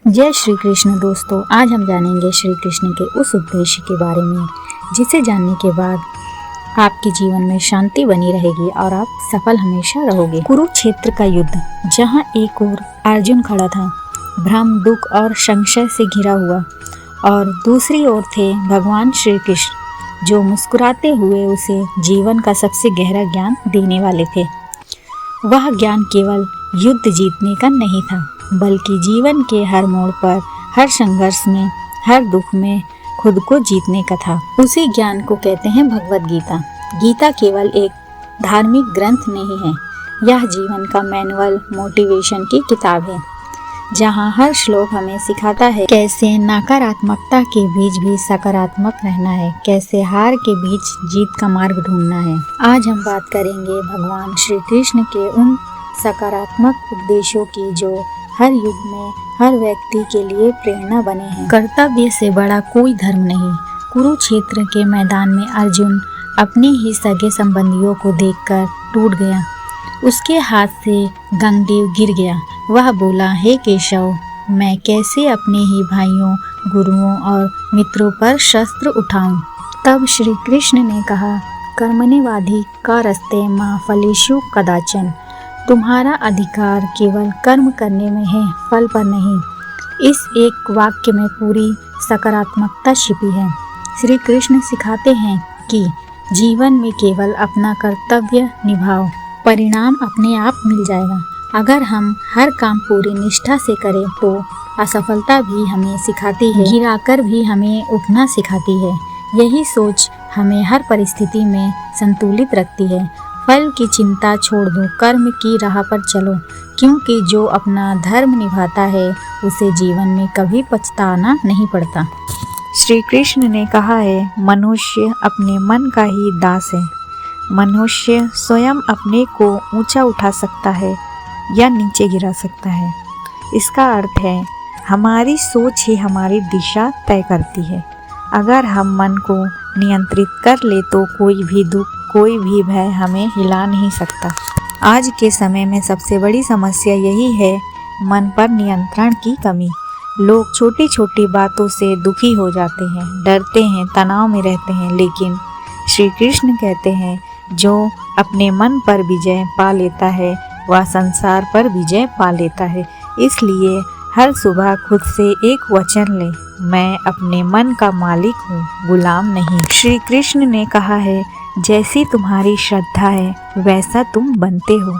जय श्री कृष्ण दोस्तों, आज हम जानेंगे श्री कृष्ण के उस उपदेश के बारे में जिसे जानने के बाद आपके जीवन में शांति बनी रहेगी और आप सफल हमेशा रहोगे। कुरुक्षेत्र का युद्ध, जहां एक ओर अर्जुन खड़ा था भ्रम, दुख और संशय से घिरा हुआ, और दूसरी ओर थे भगवान श्री कृष्ण जो मुस्कुराते हुए उसे जीवन का सबसे गहरा ज्ञान देने वाले थे। वह ज्ञान केवल युद्ध जीतने का नहीं था, बल्कि जीवन के हर मोड़ पर, हर संघर्ष में, हर दुख में खुद को जीतने का था। उसी ज्ञान को कहते हैं भगवद गीता। गीता केवल एक धार्मिक ग्रंथ नहीं है, यह जीवन का मैनुअल, मोटिवेशन की किताब है, जहाँ हर श्लोक हमें सिखाता है कैसे नकारात्मकता के बीच भी सकारात्मक रहना है, कैसे हार के बीच जीत का मार्ग ढूंढना है। आज हम बात करेंगे भगवान श्री कृष्ण के उन सकारात्मक उपदेशों की जो हर युग में हर व्यक्ति के लिए प्रेरणा बने हैं। कर्तव्य से बड़ा कोई धर्म नहीं। कुरुक्षेत्र के मैदान में अर्जुन अपने ही सगे संबंधियों को देखकर टूट गया। उसके हाथ से गंगदेव गिर गया। वह बोला, हे केशव, मैं कैसे अपने ही भाइयों, गुरुओं और मित्रों पर शस्त्र उठाऊं? तब श्री कृष्ण ने कहा, कर्मण्येवाधिकारस्ते मा फलेषु कदाचन। तुम्हारा अधिकार केवल कर्म करने में है, फल पर नहीं। इस एक वाक्य में पूरी सकारात्मकता छिपी है। श्री कृष्ण सिखाते हैं कि जीवन में केवल अपना कर्तव्य निभाओ, परिणाम अपने आप मिल जाएगा। अगर हम हर काम पूरी निष्ठा से करें तो असफलता भी हमें सिखाती है, गिराकर भी हमें उठना सिखाती है। यही सोच हमें हर परिस्थिति में संतुलित रखती है। फल की चिंता छोड़ दो, कर्म की राह पर चलो, क्योंकि जो अपना धर्म निभाता है उसे जीवन में कभी पछताना नहीं पड़ता। श्री कृष्ण ने कहा है, मनुष्य अपने मन का ही दास है। मनुष्य स्वयं अपने को ऊंचा उठा सकता है या नीचे गिरा सकता है। इसका अर्थ है हमारी सोच ही हमारी दिशा तय करती है। अगर हम मन को नियंत्रित कर ले तो कोई भी दुख, कोई भी भय हमें हिला नहीं सकता। आज के समय में सबसे बड़ी समस्या यही है, मन पर नियंत्रण की कमी। लोग छोटी छोटी बातों से दुखी हो जाते हैं, डरते हैं, तनाव में रहते हैं। लेकिन श्री कृष्ण कहते हैं, जो अपने मन पर विजय पा लेता है वह संसार पर विजय पा लेता है। इसलिए हर सुबह खुद से एक वचन ले, मैं अपने मन का मालिक हूँ, गुलाम नहीं। श्री कृष्ण ने कहा है, जैसी तुम्हारी श्रद्धा है वैसा तुम बनते हो।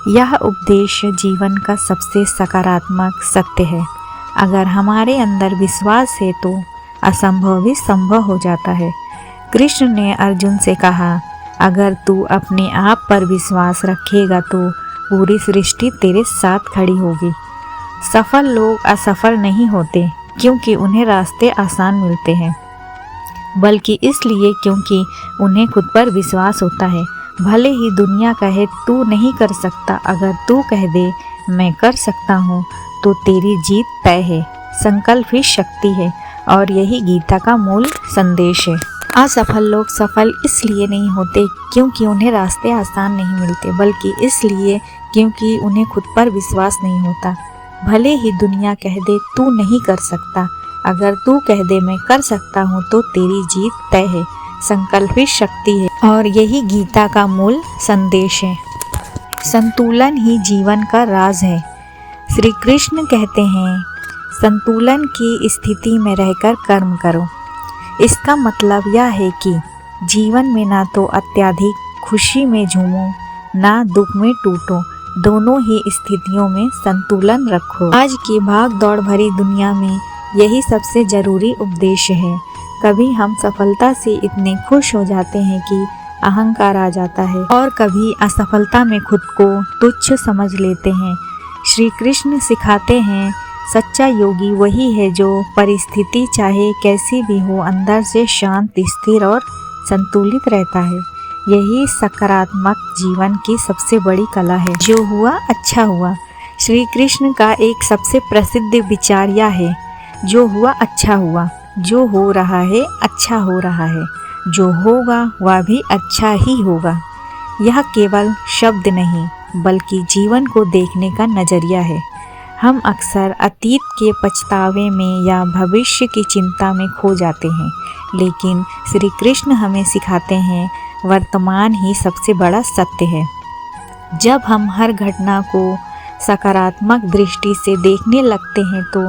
यह उपदेश जीवन का सबसे सकारात्मक सत्य है। अगर हमारे अंदर विश्वास है तो असंभव भी संभव हो जाता है। कृष्ण ने अर्जुन से कहा, अगर तू अपने आप पर विश्वास रखेगा तो पूरी सृष्टि तेरे साथ खड़ी होगी। सफल लोग असफल नहीं होते क्योंकि उन्हें रास्ते आसान मिलते हैं, बल्कि इसलिए क्योंकि उन्हें खुद पर विश्वास होता है। भले ही दुनिया कहे तू नहीं कर सकता, अगर तू कह दे मैं कर सकता हूँ तो तेरी जीत तय है। संकल्प ही शक्ति है और यही गीता का मूल संदेश है। असफल लोग सफल इसलिए नहीं होते क्योंकि उन्हें रास्ते आसान नहीं मिलते, बल्कि इसलिए क्योंकि उन्हें खुद पर विश्वास नहीं होता। भले ही दुनिया कह दे तू नहीं कर सकता, अगर तू कह दे मैं कर सकता हूँ तो तेरी जीत तय है। संकल्प ही शक्ति है और यही गीता का मूल संदेश है। संतुलन ही जीवन का राज है। श्री कृष्ण कहते हैं, संतुलन की स्थिति में रहकर कर्म करो। इसका मतलब यह है कि जीवन में ना तो अत्यधिक खुशी में झूमो, ना दुख में टूटो, दोनों ही स्थितियों में संतुलन रखो। आज की भाग दौड़ भरी दुनिया में यही सबसे जरूरी उपदेश है। कभी हम सफलता से इतने खुश हो जाते हैं कि अहंकार आ जाता है, और कभी असफलता में खुद को तुच्छ समझ लेते हैं। श्री कृष्ण सिखाते हैं, सच्चा योगी वही है जो परिस्थिति चाहे कैसी भी हो अंदर से शांत, स्थिर और संतुलित रहता है। यही सकारात्मक जीवन की सबसे बड़ी कला है। जो हुआ अच्छा हुआ। श्री कृष्ण का एक सबसे प्रसिद्ध विचार यह है, जो हुआ अच्छा हुआ, जो हो रहा है अच्छा हो रहा है, जो होगा वह भी अच्छा ही होगा। यह केवल शब्द नहीं बल्कि जीवन को देखने का नजरिया है। हम अक्सर अतीत के पछतावे में या भविष्य की चिंता में खो जाते हैं, लेकिन श्री कृष्ण हमें सिखाते हैं वर्तमान ही सबसे बड़ा सत्य है। जब हम हर घटना को सकारात्मक दृष्टि से देखने लगते हैं तो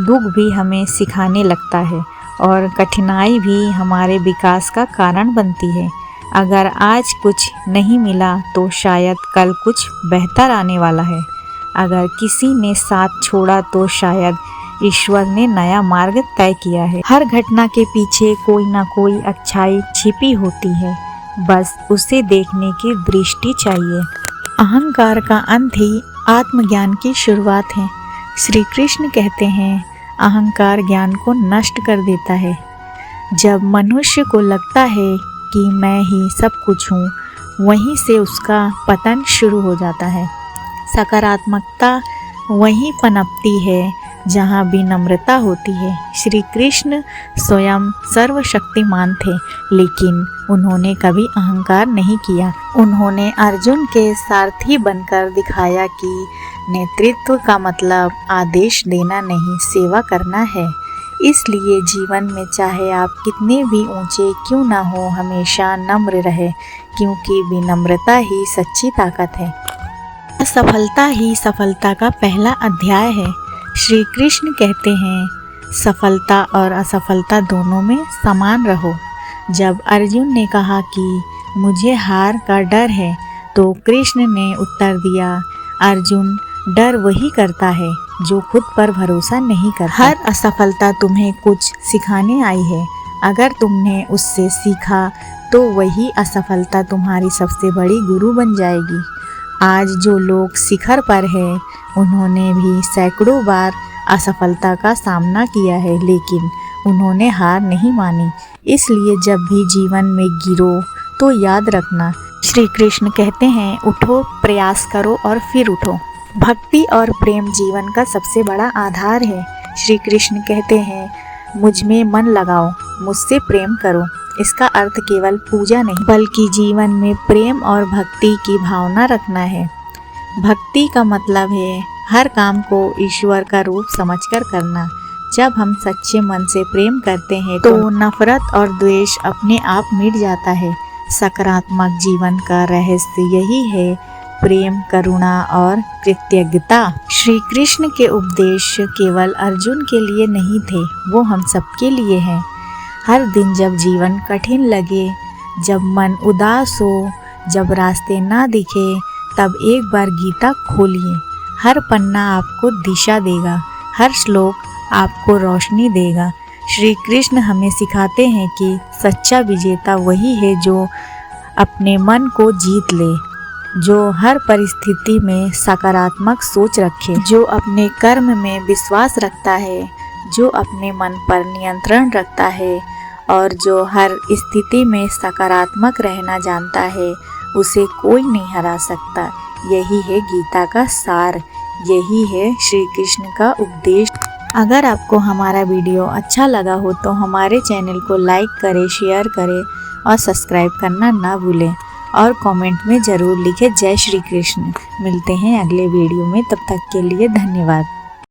दुख भी हमें सिखाने लगता है और कठिनाई भी हमारे विकास का कारण बनती है। अगर आज कुछ नहीं मिला तो शायद कल कुछ बेहतर आने वाला है। अगर किसी ने साथ छोड़ा तो शायद ईश्वर ने नया मार्ग तय किया है। हर घटना के पीछे कोई ना कोई अच्छाई छिपी होती है, बस उसे देखने की दृष्टि चाहिए। अहंकार का अंत ही आत्मज्ञान की शुरुआत है। श्री कृष्ण कहते हैं अहंकार ज्ञान को नष्ट कर देता है। जब मनुष्य को लगता है कि मैं ही सब कुछ हूँ, वहीं से उसका पतन शुरू हो जाता है। सकारात्मकता वहीं पनपती है जहाँ विनम्रता होती है। श्री कृष्ण स्वयं सर्वशक्तिमान थे, लेकिन उन्होंने कभी अहंकार नहीं किया। उन्होंने अर्जुन के सारथी बनकर दिखाया कि नेतृत्व का मतलब आदेश देना नहीं, सेवा करना है। इसलिए जीवन में चाहे आप कितने भी ऊंचे क्यों ना हो, हमेशा नम्र रहे, क्योंकि विनम्रता ही सच्ची ताकत है। असफलता ही सफलता का पहला अध्याय है। श्री कृष्ण कहते हैं सफलता और असफलता दोनों में समान रहो। जब अर्जुन ने कहा कि मुझे हार का डर है, तो कृष्ण ने उत्तर दिया, अर्जुन डर वही करता है जो खुद पर भरोसा नहीं करता। हर असफलता तुम्हें कुछ सिखाने आई है। अगर तुमने उससे सीखा तो वही असफलता तुम्हारी सबसे बड़ी गुरु बन जाएगी। आज जो लोग शिखर पर हैं, उन्होंने भी सैकड़ों बार असफलता का सामना किया है, लेकिन उन्होंने हार नहीं मानी। इसलिए जब भी जीवन में गिरो तो याद रखना, श्री कृष्ण कहते हैं उठो, प्रयास करो और फिर उठो। भक्ति और प्रेम जीवन का सबसे बड़ा आधार है। श्री कृष्ण कहते हैं मुझ में मन लगाओ, मुझसे प्रेम करो। इसका अर्थ केवल पूजा नहीं, बल्कि जीवन में प्रेम और भक्ति की भावना रखना है। भक्ति का मतलब है हर काम को ईश्वर का रूप समझकर करना। जब हम सच्चे मन से प्रेम करते हैं तो नफरत और द्वेष अपने आप मिट जाता है। सकारात्मक जीवन का रहस्य यही है, प्रेम, करुणा और कृतज्ञता। श्री कृष्ण के उपदेश केवल अर्जुन के लिए नहीं थे, वो हम सबके लिए हैं। हर दिन जब जीवन कठिन लगे, जब मन उदास हो, जब रास्ते ना दिखे, तब एक बार गीता खोलिए। हर पन्ना आपको दिशा देगा, हर श्लोक आपको रोशनी देगा। श्री कृष्ण हमें सिखाते हैं कि सच्चा विजेता वही है जो अपने मन को जीत ले, जो हर परिस्थिति में सकारात्मक सोच रखे, जो अपने कर्म में विश्वास रखता है, जो अपने मन पर नियंत्रण रखता है और जो हर स्थिति में सकारात्मक रहना जानता है, उसे कोई नहीं हरा सकता। यही है गीता का सार, यही है श्री कृष्ण का उपदेश। अगर आपको हमारा वीडियो अच्छा लगा हो तो हमारे चैनल को लाइक करें, शेयर करें और सब्सक्राइब करना ना भूलें और कमेंट में ज़रूर लिखें जय श्री कृष्ण। मिलते हैं अगले वीडियो में, तब तक के लिए धन्यवाद।